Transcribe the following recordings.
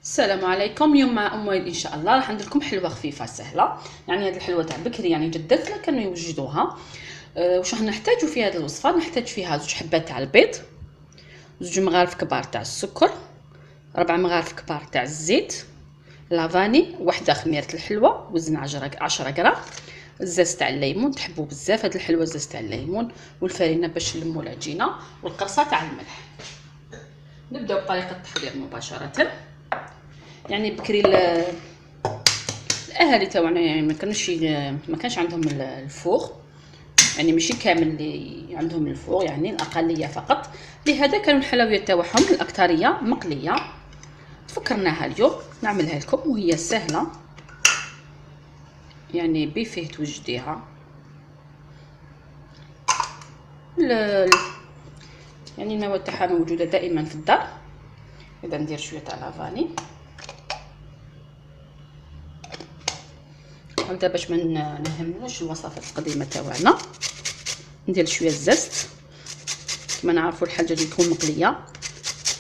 السلام عليكم. اليوم مع ام وائل ان شاء الله راح ندير لكم حلوه خفيفه سهله. يعني هذه الحلوه تاع بكري، يعني جدتنا كانوا يوجدوها. واش راح نحتاجوا في هذه الوصفه؟ نحتاج فيها 2 حبات تاع البيض، 2 مغارف كبار تاع السكر، 4 مغارف كبار تاع الزيت، لافاني، وحده خميره الحلوه، وزن 10 غرام، الزاز تاع الليمون، تحبوا بزاف هذه الحلوه الزاز تاع الليمون، والفرينه باش نلموا العجينه، والقرصه تاع الملح. نبداو بطريقه التحضير مباشره. يعني بكري الاهالي تاعنا يعني ما كانش عندهم الفوغ، يعني ماشي كامل اللي عندهم الفوغ، يعني الاقليه فقط. لهذا كانوا الحلويات تاعهم الاكثريه مقليه. تفكرناها اليوم نعملها لكم وهي سهله، يعني بفيه توجديها. يعني المواد تاعها موجوده دائما في الدار. اذا ندير شويه تاع لافاني هكذا باش ما نهملوش الوصفات القديمه تاعنا. ندير شويه الزست، كما نعرفوا الحاجه اللي تكون مقليه.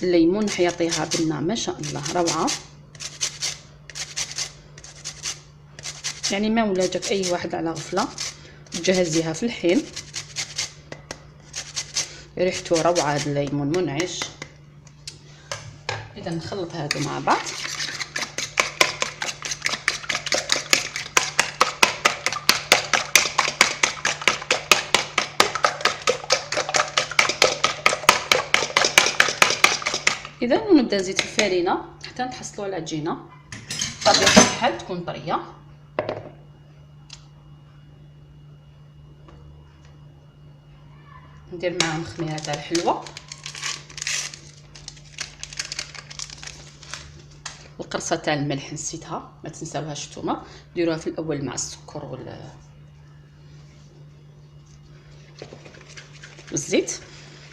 الليمون حيعطيها بنه ما شاء الله روعه. يعني ما ولا جاك اي واحد على غفله تجهزيها في الحين. ريحته روعه، هذا الليمون منعش. اذا نخلط هذا مع بعض. اذا ونبدا نزيد في الفرينه حتى نتحصلوا على العجينه بطبيعه الحال تكون طريه. ندير معاهم خميره تاع الحلوه، القرصه تاع الملح نسيتها ما تنساوهاش نتوما، ديروها في الاول مع السكر والزيت.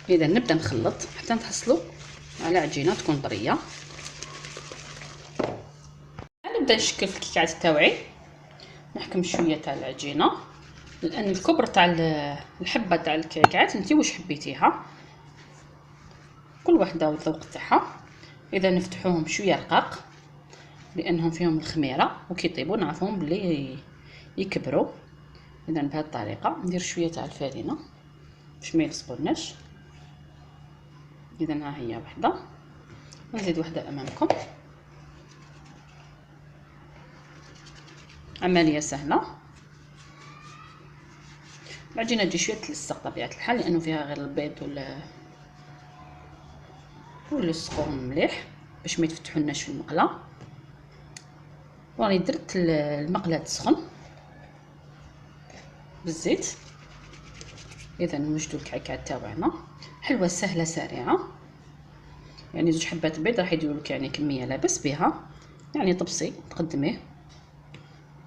اذا نبدا نخلط حتى نتحصلوا على عجينه تكون طريه. نبدا نشكل في الكيكات تاوعي. نحكم شويه تاع العجينه، لان الكبر تاع الحبه تاع الكيكات انت واش حبيتيها، كل وحده والذوق تاعها. اذا نفتحوهم شويه رقاق لانهم فيهم الخميره وكيطيبوا نعرفهم بلي يكبروا. اذا بهذه الطريقه ندير شويه تاع الفرينه باش ما يلصقوناش. اذا ها هي وحده، نزيد وحده امامكم. عمليه سهله. العجينه تجي شويه تلصق طبيعه الحال لانه فيها غير البيض والسكر مليح باش ما يتفتحولناش في المقله. وراني درت المقله تسخن بالزيت. اذا نوجدوا الكعكات تاعنا حلوه سهله سريعه. يعني 2 حبات بيض راح يديروا لك يعني كميه لا باس بها، يعني طبسي تقدميه.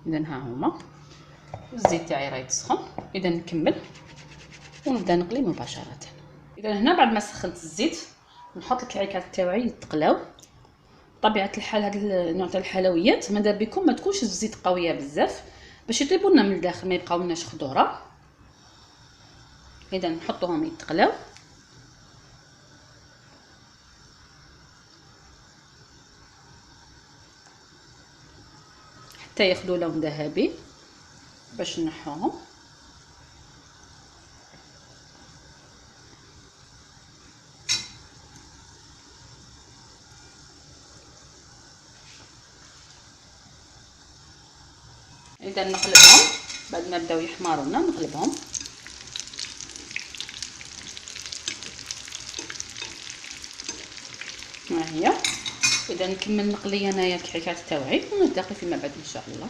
اذا ها هما الزيت تاعي راه يسخن. اذا نكمل ونبدا نقلي مباشره. اذا هنا بعد ما سخنت الزيت نحط الكعكات تاعي يتقلاو. طبيعه الحال هذا النوع تاع الحلويات ماذا بكم ما تكونش الزيت قويه بزاف باش يطيبوا لنا من الداخل ما يبقاولناش خضوره. اذا نحطوهم يتقلاو حتى ياخذوا لون ذهبي باش نحوهم. اذا نقلبهم بعد ما بداو يحمروا لنا نقلبهم. ها هي. اذا نكمل نقلي انايا الكعكات تاوعي ونلتقي فيما بعد ان شاء الله.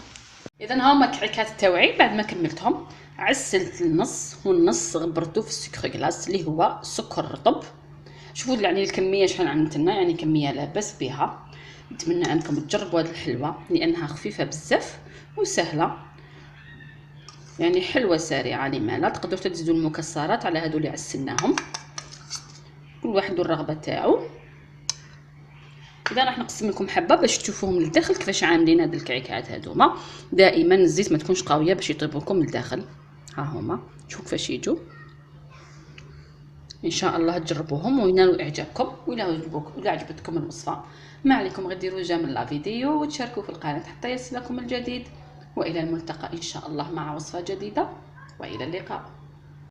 اذا ها هما الكعكات تاوعي بعد ما كملتهم عسلت النص والنص غبرته في السكر كلاص اللي هو سكر رطب. شوفوا يعني الكميه شحال عندنا، يعني كميه لا باس بها. نتمنى انكم تجربوا هذه الحلوه لانها خفيفه بزاف وسهله، يعني حلوه سريعه. لما لا تقدروا تزيدوا المكسرات على هذو اللي عسلناهم، كل واحد والرغبه تاعو. اذا راح نقسم لكم حبه باش تشوفوهم للداخل كيفاش عاملين هاد الكعكات هذوما. دائما الزيت ما تكونش قويه باش يطيبوا لكم للداخل. ها هما شوفوا كيفاش يجوا. ان شاء الله تجربوهم وينالوا اعجابكم. ولا عجبتكم الوصفه ما عليكم غير ديروا جيم لا فيديو وتشاركوا في القناه حتى يصلكم الجديد. والى الملتقى ان شاء الله مع وصفه جديده، والى اللقاء.